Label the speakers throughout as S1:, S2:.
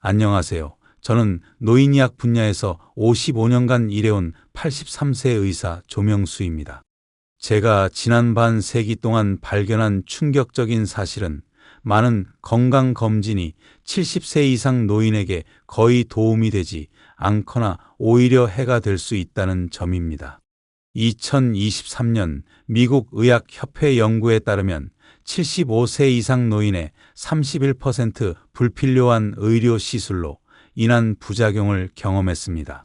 S1: 안녕하세요. 저는 노인의학 분야에서 55년간 일해온 83세 의사 조명수입니다. 제가 지난 반세기 동안 발견한 충격적인 사실은 많은 건강검진이 70세 이상 노인에게 거의 도움이 되지 않거나 오히려 해가 될 수 있다는 점입니다. 2023년 미국 의학협회 연구에 따르면 75세 이상 노인의 31% 불필요한 의료 시술로 인한 부작용을 경험했습니다.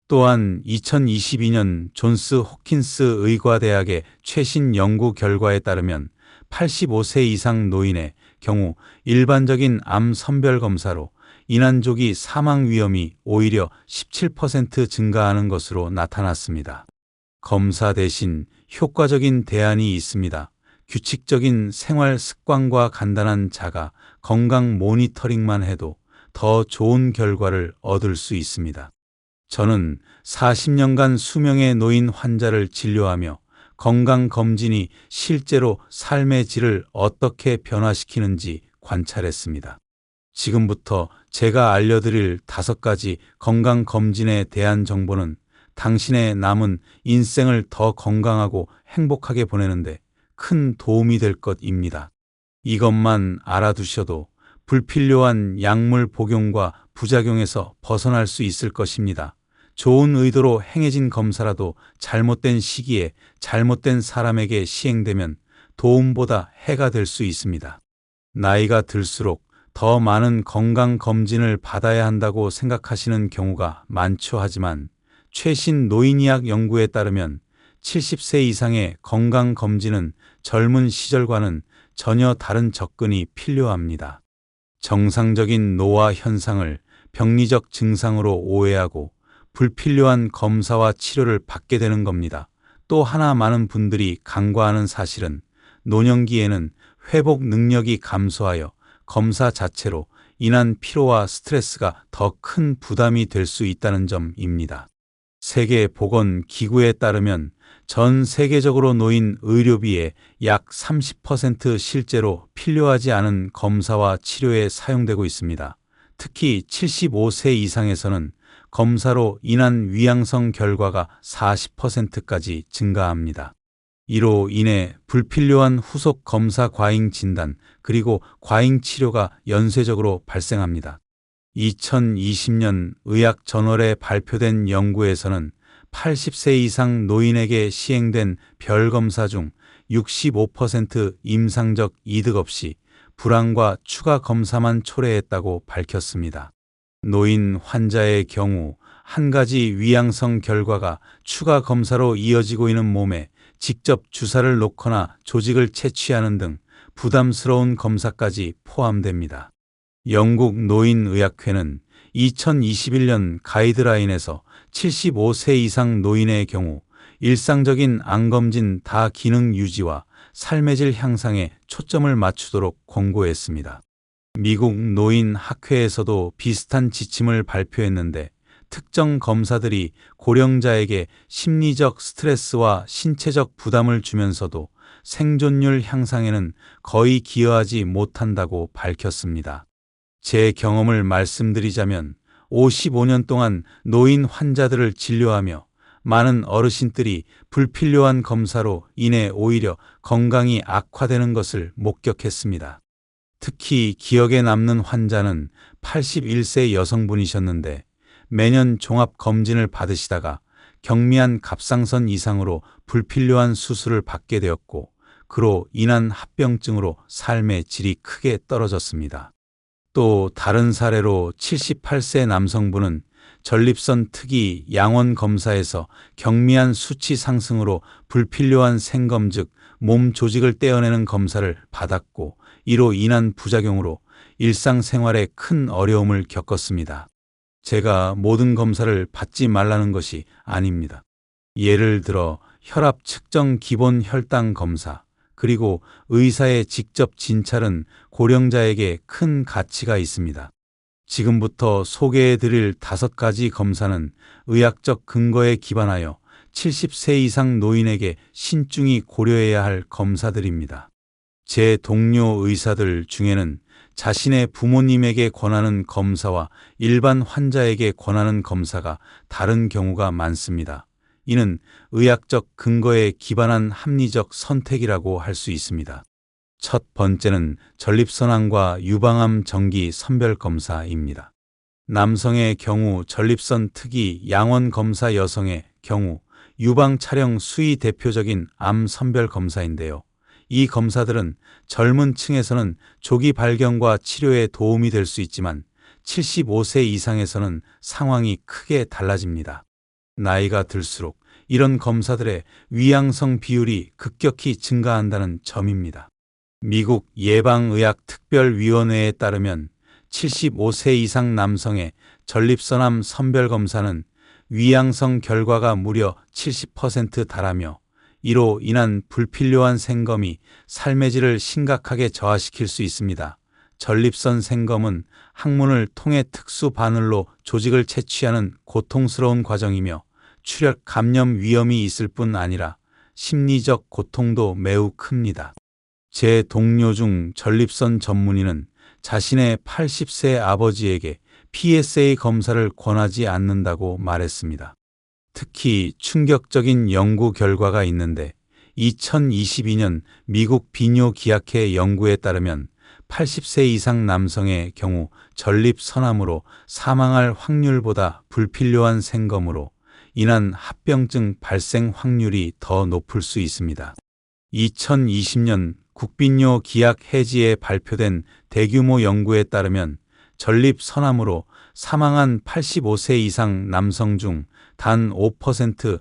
S1: 또한 2022년 존스 홉킨스 의과대학의 최신 연구 결과에 따르면 85세 이상 노인의 경우 일반적인 암 선별 검사로 인한 조기 사망 위험이 오히려 17% 증가하는 것으로 나타났습니다. 검사 대신 효과적인 대안이 있습니다. 규칙적인 생활 습관과 간단한 자가 건강 모니터링만 해도 더 좋은 결과를 얻을 수 있습니다. 저는 40년간 수명의 노인 환자를 진료하며 건강검진이 실제로 삶의 질을 어떻게 변화시키는지 관찰했습니다. 지금부터 제가 알려드릴 5가지 건강검진에 대한 정보는 당신의 남은 인생을 더 건강하고 행복하게 보내는데 큰 도움이 될 것입니다. 이것만 알아두셔도 불필요한 약물 복용과 부작용에서 벗어날 수 있을 것입니다. 좋은 의도로 행해진 검사라도 잘못된 시기에 잘못된 사람에게 시행되면 도움보다 해가 될 수 있습니다. 나이가 들수록 더 많은 건강검진을 받아야 한다고 생각하시는 경우가 많죠. 하지만 최신 노인의학 연구에 따르면 70세 이상의 건강검진은 젊은 시절과는 전혀 다른 접근이 필요합니다. 정상적인 노화 현상을 병리적 증상으로 오해하고 불필요한 검사와 치료를 받게 되는 겁니다. 또 하나 많은 분들이 간과하는 사실은 노년기에는 회복 능력이 감소하여 검사 자체로 인한 피로와 스트레스가 더 큰 부담이 될 수 있다는 점입니다. 세계보건기구에 따르면 전 세계적으로 노인 의료비의 약 30% 실제로 필요하지 않은 검사와 치료에 사용되고 있습니다. 특히 75세 이상에서는 검사로 인한 위양성 결과가 40%까지 증가합니다. 이로 인해 불필요한 후속 검사 과잉 진단 그리고 과잉 치료가 연쇄적으로 발생합니다. 2020년 의학저널에 발표된 연구에서는 80세 이상 노인에게 시행된 별검사 중 65% 임상적 이득 없이 불안과 추가 검사만 초래했다고 밝혔습니다. 노인 환자의 경우 한 가지 위양성 결과가 추가 검사로 이어지고 있는 몸에 직접 주사를 놓거나 조직을 채취하는 등 부담스러운 검사까지 포함됩니다. 영국 노인의학회는 2021년 가이드라인에서 75세 이상 노인의 경우 일상적인 암검진 다 기능 유지와 삶의 질 향상에 초점을 맞추도록 권고했습니다. 미국 노인학회에서도 비슷한 지침을 발표했는데 특정 검사들이 고령자에게 심리적 스트레스와 신체적 부담을 주면서도 생존율 향상에는 거의 기여하지 못한다고 밝혔습니다. 제 경험을 말씀드리자면 55년 동안 노인 환자들을 진료하며 많은 어르신들이 불필요한 검사로 인해 오히려 건강이 악화되는 것을 목격했습니다. 특히 기억에 남는 환자는 81세 여성분이셨는데 매년 종합검진을 받으시다가 경미한 갑상선 이상으로 불필요한 수술을 받게 되었고 그로 인한 합병증으로 삶의 질이 크게 떨어졌습니다. 또 다른 사례로 78세 남성분은 전립선 특이 양원 검사에서 경미한 수치 상승으로 불필요한 생검 즉 몸 조직을 떼어내는 검사를 받았고 이로 인한 부작용으로 일상생활에 큰 어려움을 겪었습니다. 제가 모든 검사를 받지 말라는 것이 아닙니다. 예를 들어 혈압 측정 기본 혈당 검사, 그리고 의사의 직접 진찰은 고령자에게 큰 가치가 있습니다. 지금부터 소개해드릴 5가지 검사는 의학적 근거에 기반하여 70세 이상 노인에게 신중히 고려해야 할 검사들입니다. 제 동료 의사들 중에는 자신의 부모님에게 권하는 검사와 일반 환자에게 권하는 검사가 다른 경우가 많습니다. 이는 의학적 근거에 기반한 합리적 선택이라고 할 수 있습니다. 첫 번째는 전립선암과 유방암 정기 선별 검사입니다. 남성의 경우 전립선 특이 양원 검사, 여성의 경우 유방 촬영 수의 대표적인 암 선별 검사인데요. 이 검사들은 젊은 층에서는 조기 발견과 치료에 도움이 될 수 있지만 75세 이상에서는 상황이 크게 달라집니다. 나이가 들수록 이런 검사들의 위양성 비율이 급격히 증가한다는 점입니다. 미국 예방의학특별위원회에 따르면 75세 이상 남성의 전립선암 선별검사는 위양성 결과가 무려 70% 달하며 이로 인한 불필요한 생검이 삶의 질을 심각하게 저하시킬 수 있습니다. 전립선 생검은 항문을 통해 특수 바늘로 조직을 채취하는 고통스러운 과정이며 출혈 감염 위험이 있을 뿐 아니라 심리적 고통도 매우 큽니다. 제 동료 중 전립선 전문의는 자신의 80세 아버지에게 PSA 검사를 권하지 않는다고 말했습니다. 특히 충격적인 연구 결과가 있는데 2022년 미국 비뇨기학회 연구에 따르면 80세 이상 남성의 경우 전립선암으로 사망할 확률보다 불필요한 생검으로 인한 합병증 발생 확률이 더 높을 수 있습니다. 2020년 국비뇨기학회지에 발표된 대규모 연구에 따르면 전립선암으로 사망한 85세 이상 남성 중 단 5%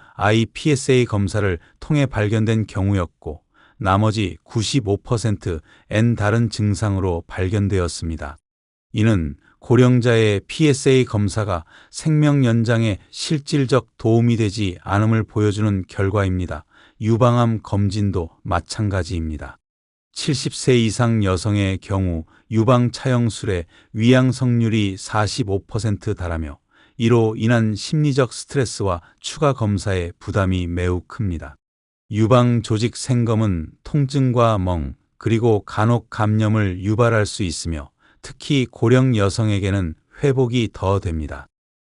S1: PSA 검사를 통해 발견된 경우였고 나머지 95%는 다른 증상으로 발견되었습니다. 이는 고령자의 PSA 검사가 생명 연장에 실질적 도움이 되지 않음을 보여주는 결과입니다. 유방암 검진도 마찬가지입니다. 70세 이상 여성의 경우 유방 차영술의 위양성률이 45% 달하며 이로 인한 심리적 스트레스와 추가 검사의 부담이 매우 큽니다. 유방 조직 생검은 통증과 멍, 그리고 간혹 감염을 유발할 수 있으며 특히 고령 여성에게는 회복이 더 됩니다.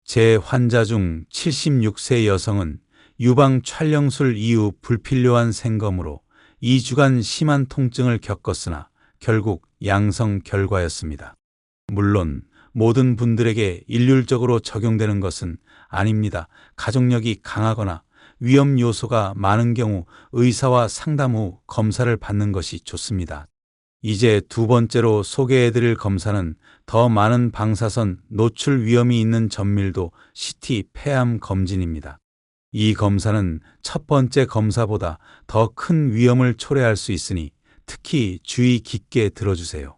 S1: 제 환자 중 76세 여성은 유방 촬영술 이후 불필요한 생검으로 2주간 심한 통증을 겪었으나 결국 양성 결과였습니다. 물론 모든 분들에게 일률적으로 적용되는 것은 아닙니다. 가족력이 강하거나 위험 요소가 많은 경우 의사와 상담 후 검사를 받는 것이 좋습니다. 이제 두 번째로 소개해드릴 검사는 더 많은 방사선 노출 위험이 있는 전밀도 CT 폐암 검진입니다. 이 검사는 첫 번째 검사보다 더 큰 위험을 초래할 수 있으니 특히 주의 깊게 들어주세요.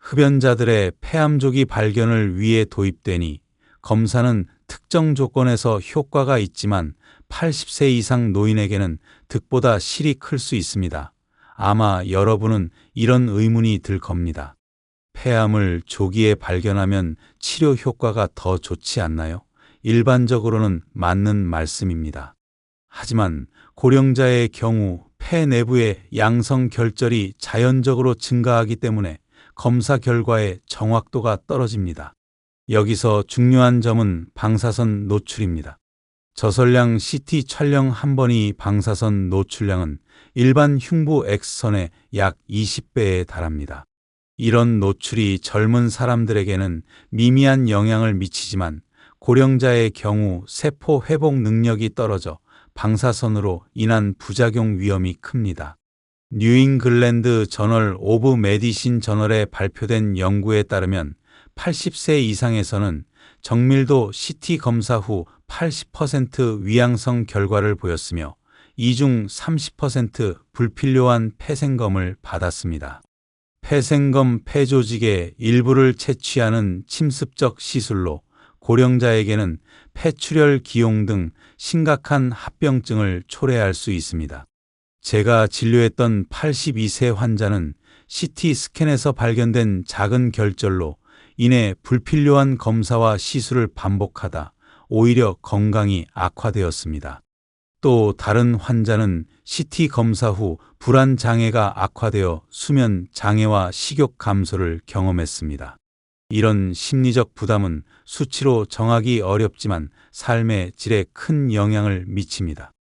S1: 흡연자들의 폐암 조기 발견을 위해 도입되니 검사는 특정 조건에서 효과가 있지만 80세 이상 노인에게는 득보다 실이 클 수 있습니다. 아마 여러분은 이런 의문이 들 겁니다. 폐암을 조기에 발견하면 치료 효과가 더 좋지 않나요? 일반적으로는 맞는 말씀입니다. 하지만 고령자의 경우 폐 내부의 양성 결절이 자연적으로 증가하기 때문에 검사 결과의 정확도가 떨어집니다. 여기서 중요한 점은 방사선 노출입니다. 저설량 CT 촬영 한 번의 방사선 노출량은 일반 흉부 X선의 약 20배에 달합니다. 이런 노출이 젊은 사람들에게는 미미한 영향을 미치지만 고령자의 경우 세포 회복 능력이 떨어져 방사선으로 인한 부작용 위험이 큽니다. 뉴잉글랜드 저널 오브 메디신 저널에 발표된 연구에 따르면 80세 이상에서는 정밀도 CT 검사 후 80% 위양성 결과를 보였으며 이 중 30% 불필요한 폐생검을 받았습니다. 폐생검 폐조직의 일부를 채취하는 침습적 시술로 고령자에게는 폐출혈 기용 등 심각한 합병증을 초래할 수 있습니다. 제가 진료했던 82세 환자는 CT 스캔에서 발견된 작은 결절로 인해 불필요한 검사와 시술을 반복하다 오히려 건강이 악화되었습니다. 또 다른 환자는 CT 검사 후 불안 장애가 악화되어 수면 장애와 식욕 감소를 경험했습니다. 이런 심리적 부담은 수치로 정하기 어렵지만 삶의 질에 큰 영향을 미칩니다.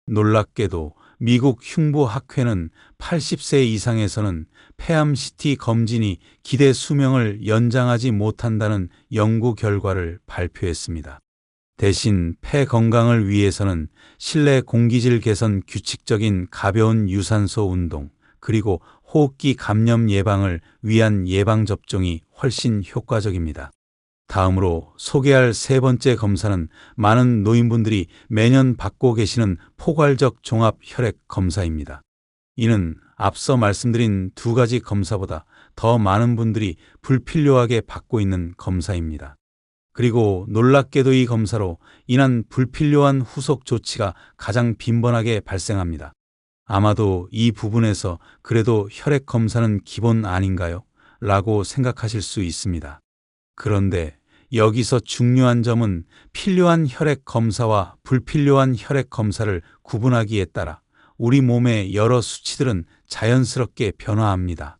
S1: 놀랍게도 미국 흉부학회는 80세 이상에서는 폐암 CT 검진이 기대 수명을 연장하지 못한다는 연구 결과를 발표했습니다. 대신 폐 건강을 위해서는 실내 공기질 개선, 규칙적인 가벼운 유산소 운동, 그리고 호흡기 감염 예방을 위한 예방접종이 훨씬 효과적입니다. 다음으로 소개할 세 번째 검사는 많은 노인분들이 매년 받고 계시는 포괄적 종합 혈액 검사입니다. 이는 앞서 말씀드린 두 가지 검사보다 더 많은 분들이 불필요하게 받고 있는 검사입니다. 그리고 놀랍게도 이 검사로 인한 불필요한 후속 조치가 가장 빈번하게 발생합니다. 아마도 이 부분에서 그래도 혈액 검사는 기본 아닌가요? 라고 생각하실 수 있습니다. 그런데 여기서 중요한 점은 필요한 혈액 검사와 불필요한 혈액 검사를 구분하기에 따라 우리 몸의 여러 수치들은 자연스럽게 변화합니다.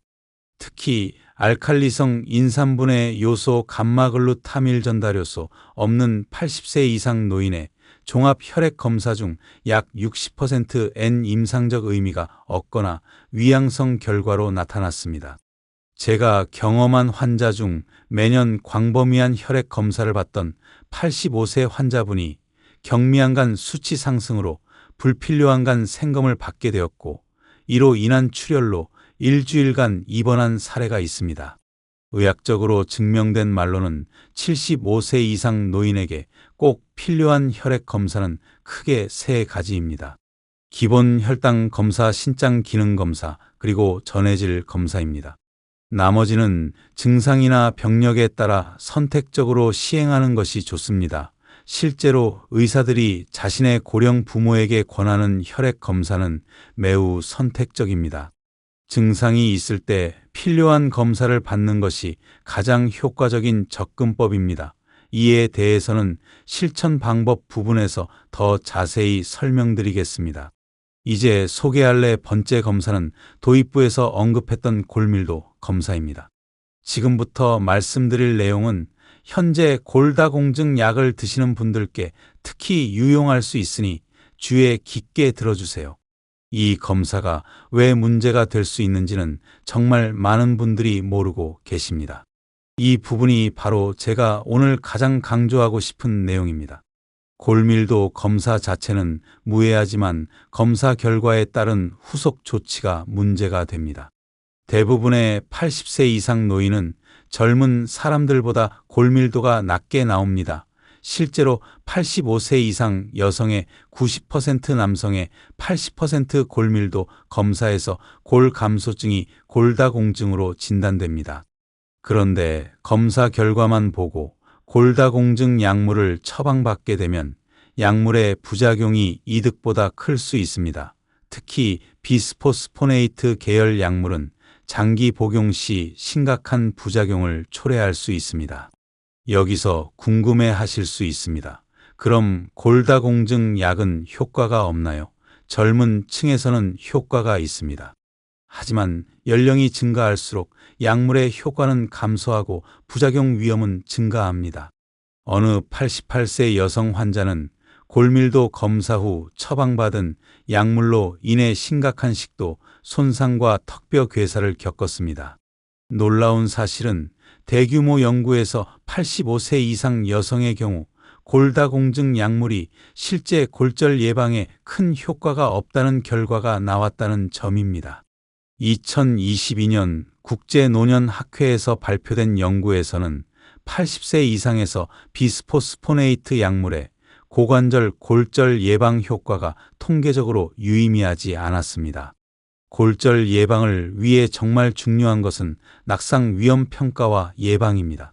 S1: 특히 알칼리성 인산분해 요소 감마글루타밀 전달효소 없는 80세 이상 노인의 종합 혈액 검사 중 약 60%는 임상적 의미가 없거나 위양성 결과로 나타났습니다. 제가 경험한 환자 중 매년 광범위한 혈액 검사를 받던 85세 환자분이 경미한 간 수치 상승으로 불필요한 간 생검을 받게 되었고, 이로 인한 출혈로 일주일간 입원한 사례가 있습니다. 의학적으로 증명된 말로는 75세 이상 노인에게 꼭 필요한 혈액 검사는 크게 세 가지입니다. 기본 혈당 검사, 신장 기능 검사, 그리고 전해질 검사입니다. 나머지는 증상이나 병력에 따라 선택적으로 시행하는 것이 좋습니다. 실제로 의사들이 자신의 고령 부모에게 권하는 혈액 검사는 매우 선택적입니다. 증상이 있을 때 필요한 검사를 받는 것이 가장 효과적인 접근법입니다. 이에 대해서는 실천 방법 부분에서 더 자세히 설명드리겠습니다. 이제 소개할 네 번째 검사는 도입부에서 언급했던 골밀도 검사입니다. 지금부터 말씀드릴 내용은 현재 골다공증 약을 드시는 분들께 특히 유용할 수 있으니 주의 깊게 들어주세요. 이 검사가 왜 문제가 될 수 있는지는 정말 많은 분들이 모르고 계십니다. 이 부분이 바로 제가 오늘 가장 강조하고 싶은 내용입니다. 골밀도 검사 자체는 무해하지만 검사 결과에 따른 후속 조치가 문제가 됩니다. 대부분의 80세 이상 노인은 젊은 사람들보다 골밀도가 낮게 나옵니다. 실제로 85세 이상 여성의 90%, 남성의 80% 골밀도 검사에서 골감소증이 골다공증으로 진단됩니다. 그런데 검사 결과만 보고 골다공증 약물을 처방받게 되면 약물의 부작용이 이득보다 클 수 있습니다. 특히 비스포스포네이트 계열 약물은 장기 복용 시 심각한 부작용을 초래할 수 있습니다. 여기서 궁금해 하실 수 있습니다. 그럼 골다공증 약은 효과가 없나요? 젊은 층에서는 효과가 있습니다. 하지만 연령이 증가할수록 약물의 효과는 감소하고 부작용 위험은 증가합니다. 어느 88세 여성 환자는 골밀도 검사 후 처방받은 약물로 인해 심각한 식도 손상과 턱뼈 괴사를 겪었습니다. 놀라운 사실은 대규모 연구에서 85세 이상 여성의 경우 골다공증 약물이 실제 골절 예방에 큰 효과가 없다는 결과가 나왔다는 점입니다. 2022년 국제노년학회에서 발표된 연구에서는 80세 이상에서 비스포스포네이트 약물의 고관절 골절 예방 효과가 통계적으로 유의미하지 않았습니다. 골절 예방을 위해 정말 중요한 것은 낙상 위험 평가와 예방입니다.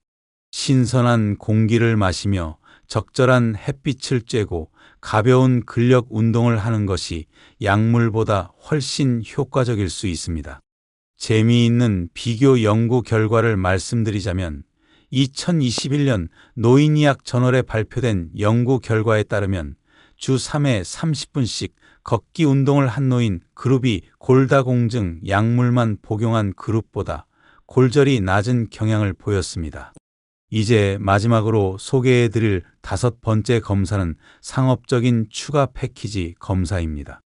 S1: 신선한 공기를 마시며 적절한 햇빛을 쬐고 가벼운 근력 운동을 하는 것이 약물보다 훨씬 효과적일 수 있습니다. 재미있는 비교 연구 결과를 말씀드리자면 2021년 노인의학 저널에 발표된 연구 결과에 따르면 주 3회 30분씩 걷기 운동을 한 노인 그룹이 골다공증 약물만 복용한 그룹보다 골절이 낮은 경향을 보였습니다. 이제 마지막으로 소개해드릴 5번째 검사는 상업적인 추가 패키지 검사입니다.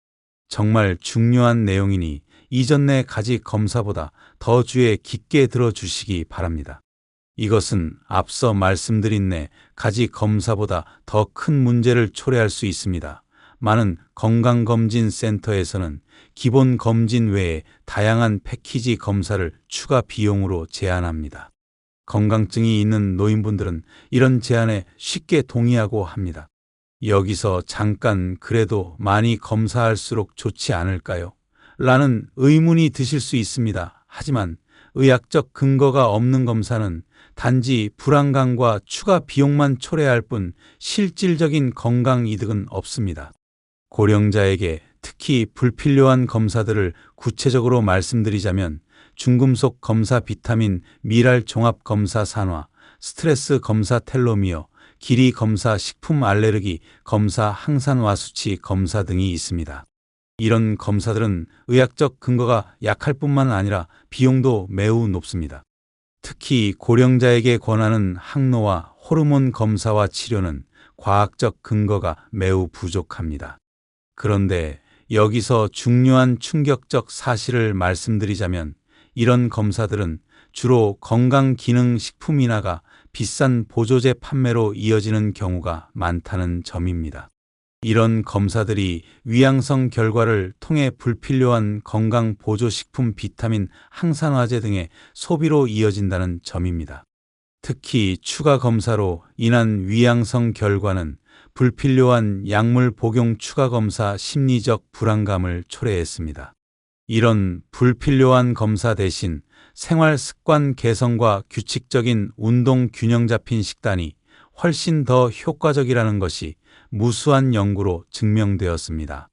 S1: 정말 중요한 내용이니 이전 네 가지 검사보다 더 주의 깊게 들어주시기 바랍니다. 이것은 앞서 말씀드린 네 가지 검사보다 더 큰 문제를 초래할 수 있습니다. 많은 건강검진센터에서는 기본 검진 외에 다양한 패키지 검사를 추가 비용으로 제한합니다. 건강증이 있는 노인분들은 이런 제안에 쉽게 동의하고 합니다. 여기서 잠깐 그래도 많이 검사할수록 좋지 않을까요? 라는 의문이 드실 수 있습니다. 하지만 의학적 근거가 없는 검사는 단지 불안감과 추가 비용만 초래할 뿐 실질적인 건강 이득은 없습니다. 고령자에게 특히 불필요한 검사들을 구체적으로 말씀드리자면 중금속 검사 비타민, 미랄 종합 검사 산화, 스트레스 검사 텔로미어, 길이 검사 식품 알레르기 검사 항산화 수치 검사 등이 있습니다. 이런 검사들은 의학적 근거가 약할 뿐만 아니라 비용도 매우 높습니다. 특히 고령자에게 권하는 항노화, 호르몬 검사와 치료는 과학적 근거가 매우 부족합니다. 그런데 여기서 중요한 충격적 사실을 말씀드리자면 이런 검사들은 주로 건강기능식품이나가 비싼 보조제 판매로 이어지는 경우가 많다는 점입니다. 이런 검사들이 위양성 결과를 통해 불필요한 건강보조식품, 비타민, 항산화제 등의 소비로 이어진다는 점입니다. 특히 추가 검사로 인한 위양성 결과는 불필요한 약물 복용 추가 검사 심리적 불안감을 초래했습니다. 이런 불필요한 검사 대신 생활 습관 개선과 규칙적인 운동 균형 잡힌 식단이 훨씬 더 효과적이라는 것이 무수한 연구로 증명되었습니다.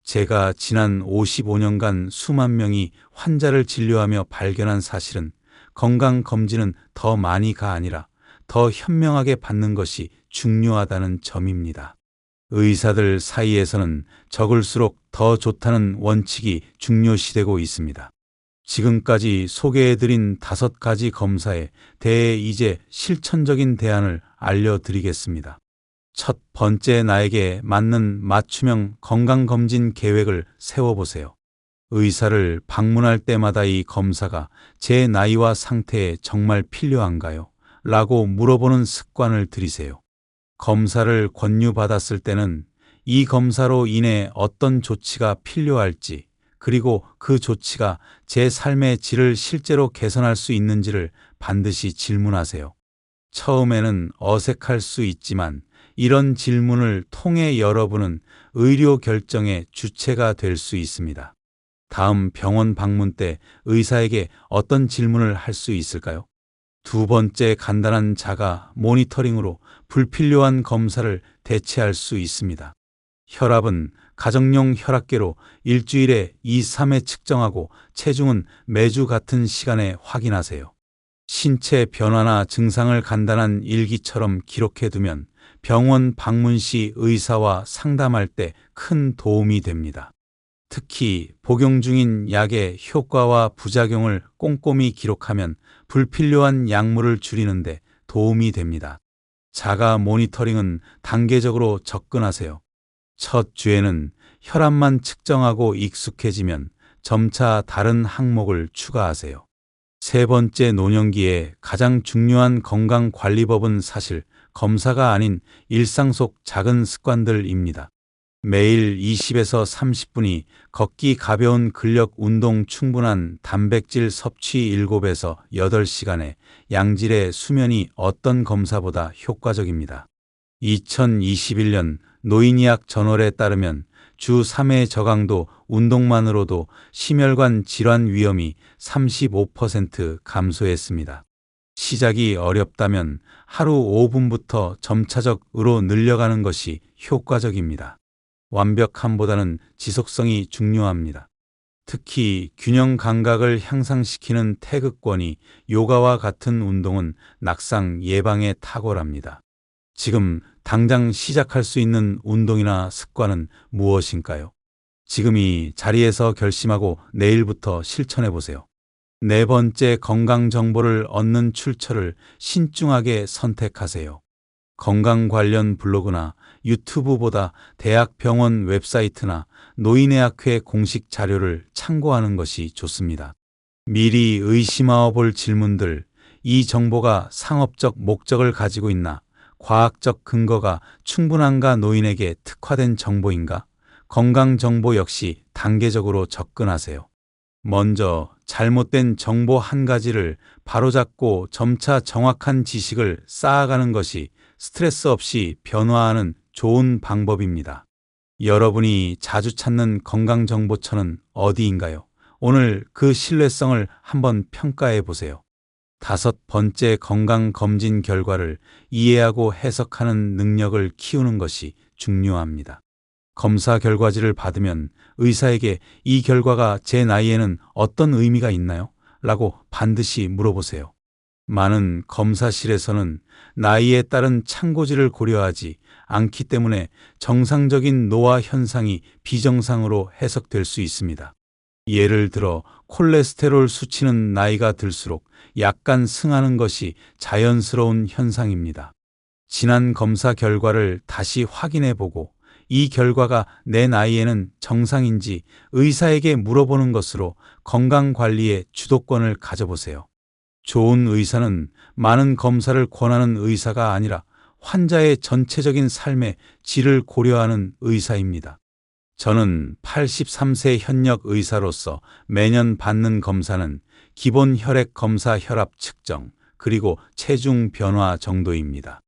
S1: 제가 지난 55년간 수만 명이 환자를 진료하며 발견한 사실은 건강검진은 더 많이가 아니라 더 현명하게 받는 것이 중요하다는 점입니다. 의사들 사이에서는 적을수록 더 좋다는 원칙이 중요시되고 있습니다. 지금까지 소개해드린 5가지 검사에 대해 이제 실천적인 대안을 알려드리겠습니다. 첫 번째, 나에게 맞는 맞춤형 건강검진 계획을 세워보세요. 의사를 방문할 때마다 이 검사가 제 나이와 상태에 정말 필요한가요? 라고 물어보는 습관을 들이세요. 검사를 권유받았을 때는 이 검사로 인해 어떤 조치가 필요할지, 그리고 그 조치가 제 삶의 질을 실제로 개선할 수 있는지를 반드시 질문하세요. 처음에는 어색할 수 있지만 이런 질문을 통해 여러분은 의료 결정의 주체가 될 수 있습니다. 다음 병원 방문 때 의사에게 어떤 질문을 할 수 있을까요? 두 번째, 간단한 자가 모니터링으로 불필요한 검사를 대체할 수 있습니다. 혈압은 가정용 혈압계로 일주일에 2-3회 측정하고 체중은 매주 같은 시간에 확인하세요. 신체 변화나 증상을 간단한 일기처럼 기록해두면 병원 방문 시 의사와 상담할 때 큰 도움이 됩니다. 특히 복용 중인 약의 효과와 부작용을 꼼꼼히 기록하면 불필요한 약물을 줄이는 데 도움이 됩니다. 자가 모니터링은 단계적으로 접근하세요. 첫 주에는 혈압만 측정하고 익숙해지면 점차 다른 항목을 추가하세요. 세 번째, 노년기에 가장 중요한 건강관리법은 사실 검사가 아닌 일상 속 작은 습관들입니다. 매일 20에서 30분이 걷기, 가벼운 근력 운동, 충분한 단백질 섭취 7에서 8시간의 양질의 수면이 어떤 검사보다 효과적입니다. 2021년 노인의학 저널에 따르면 주 3회 저강도 운동만으로도 심혈관 질환 위험이 35% 감소했습니다. 시작이 어렵다면 하루 5분부터 점차적으로 늘려가는 것이 효과적입니다. 완벽함보다는 지속성이 중요합니다. 특히 균형 감각을 향상시키는 태극권이 요가와 같은 운동은 낙상 예방에 탁월합니다. 지금 당장 시작할 수 있는 운동이나 습관은 무엇인가요? 지금 이 자리에서 결심하고 내일부터 실천해 보세요. 네 번째, 건강 정보를 얻는 출처를 신중하게 선택하세요. 건강 관련 블로그나 유튜브보다 대학 병원 웹사이트나 노인의학회 공식 자료를 참고하는 것이 좋습니다. 미리 의심하어 볼 질문들, 이 정보가 상업적 목적을 가지고 있나? 과학적 근거가 충분한가? 노인에게 특화된 정보인가? 건강 정보 역시 단계적으로 접근하세요. 먼저 잘못된 정보 한 가지를 바로잡고 점차 정확한 지식을 쌓아가는 것이 스트레스 없이 변화하는 좋은 방법입니다. 여러분이 자주 찾는 건강정보처는 어디인가요? 오늘 그 신뢰성을 한번 평가해 보세요. 다섯 번째, 건강검진 결과를 이해하고 해석하는 능력을 키우는 것이 중요합니다. 검사 결과지를 받으면 의사에게 이 결과가 제 나이에는 어떤 의미가 있나요? 라고 반드시 물어보세요. 많은 검사실에서는 나이에 따른 참고지를 고려하지 않기 때문에 정상적인 노화 현상이 비정상으로 해석될 수 있습니다. 예를 들어 콜레스테롤 수치는 나이가 들수록 약간 승하는 것이 자연스러운 현상입니다. 지난 검사 결과를 다시 확인해 보고 이 결과가 내 나이에는 정상인지 의사에게 물어보는 것으로 건강관리의 주도권을 가져보세요. 좋은 의사는 많은 검사를 권하는 의사가 아니라 환자의 전체적인 삶의 질을 고려하는 의사입니다. 저는 83세 현역 의사로서 매년 받는 검사는 기본 혈액 검사, 혈압 측정, 그리고 체중 변화 정도입니다.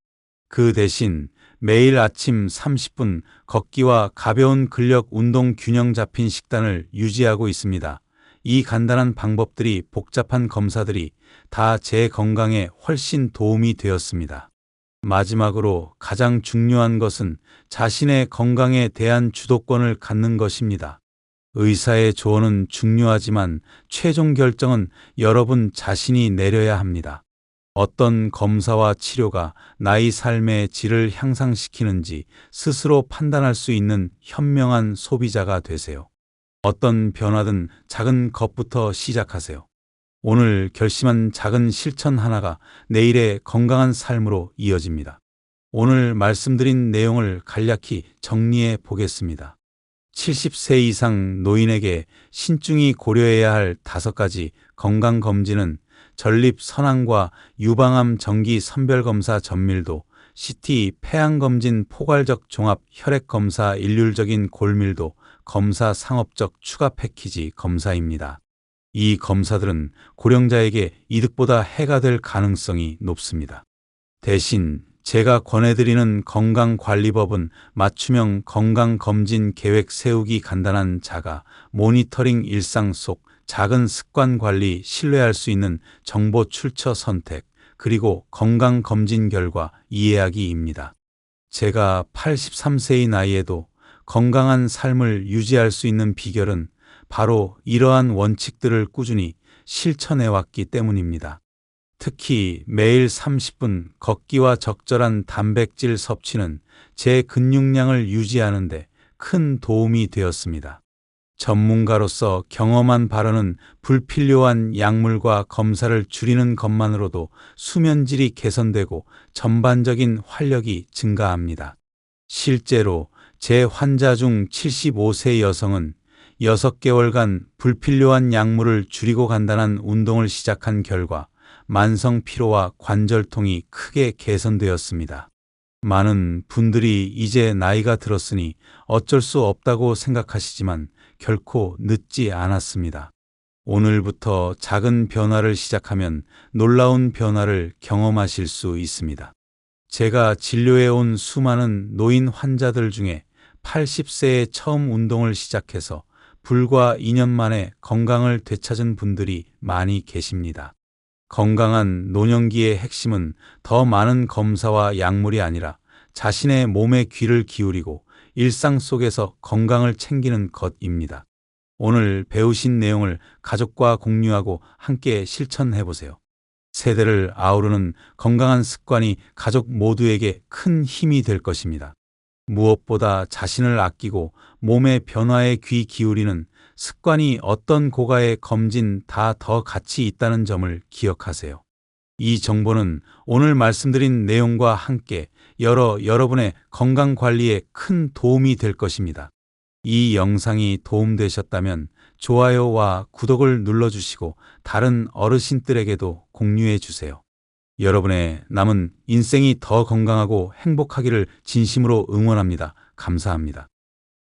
S1: 그 대신 매일 아침 30분 걷기와 가벼운 근력 운동 균형 잡힌 식단을 유지하고 있습니다. 이 간단한 방법들이 복잡한 검사들이 다 제 건강에 훨씬 도움이 되었습니다. 마지막으로 가장 중요한 것은 자신의 건강에 대한 주도권을 갖는 것입니다. 의사의 조언은 중요하지만 최종 결정은 여러분 자신이 내려야 합니다. 어떤 검사와 치료가 나의 삶의 질을 향상시키는지 스스로 판단할 수 있는 현명한 소비자가 되세요. 어떤 변화든 작은 것부터 시작하세요. 오늘 결심한 작은 실천 하나가 내일의 건강한 삶으로 이어집니다. 오늘 말씀드린 내용을 간략히 정리해 보겠습니다. 70세 이상 노인에게 신중히 고려해야 할 5가지 건강검진은 전립 선암과 유방암 정기 선별검사 전밀도, CT 폐암검진 포괄적 종합 혈액검사 일률적인 골밀도 검사 상업적 추가 패키지 검사입니다. 이 검사들은 고령자에게 이득보다 해가 될 가능성이 높습니다. 대신 제가 권해드리는 건강관리법은 맞춤형 건강검진 계획 세우기, 간단한 자가 모니터링, 일상 속 작은 습관 관리, 신뢰할 수 있는 정보 출처 선택, 그리고 건강검진 결과 이해하기입니다. 제가 83세의 나이에도 건강한 삶을 유지할 수 있는 비결은 바로 이러한 원칙들을 꾸준히 실천해왔기 때문입니다. 특히 매일 30분 걷기와 적절한 단백질 섭취는 제 근육량을 유지하는 데 큰 도움이 되었습니다. 전문가로서 경험한 바로는 불필요한 약물과 검사를 줄이는 것만으로도 수면질이 개선되고 전반적인 활력이 증가합니다. 실제로 제 환자 중 75세 여성은 6개월간 불필요한 약물을 줄이고 간단한 운동을 시작한 결과 만성 피로와 관절통이 크게 개선되었습니다. 많은 분들이 이제 나이가 들었으니 어쩔 수 없다고 생각하시지만 결코 늦지 않았습니다. 오늘부터 작은 변화를 시작하면 놀라운 변화를 경험하실 수 있습니다. 제가 진료해온 수많은 노인 환자들 중에 80세에 처음 운동을 시작해서 불과 2년 만에 건강을 되찾은 분들이 많이 계십니다. 건강한 노년기의 핵심은 더 많은 검사와 약물이 아니라 자신의 몸에 귀를 기울이고 일상 속에서 건강을 챙기는 것입니다. 오늘 배우신 내용을 가족과 공유하고 함께 실천해 보세요. 세대를 아우르는 건강한 습관이 가족 모두에게 큰 힘이 될 것입니다. 무엇보다 자신을 아끼고 몸의 변화에 귀 기울이는 습관이 어떤 고가의 검진 다 더 가치 있다는 점을 기억하세요. 이 정보는 오늘 말씀드린 내용과 함께 여러분의 건강 관리에 큰 도움이 될 것입니다. 이 영상이 도움되셨다면 좋아요와 구독을 눌러주시고 다른 어르신들에게도 공유해 주세요. 여러분의 남은 인생이 더 건강하고 행복하기를 진심으로 응원합니다. 감사합니다.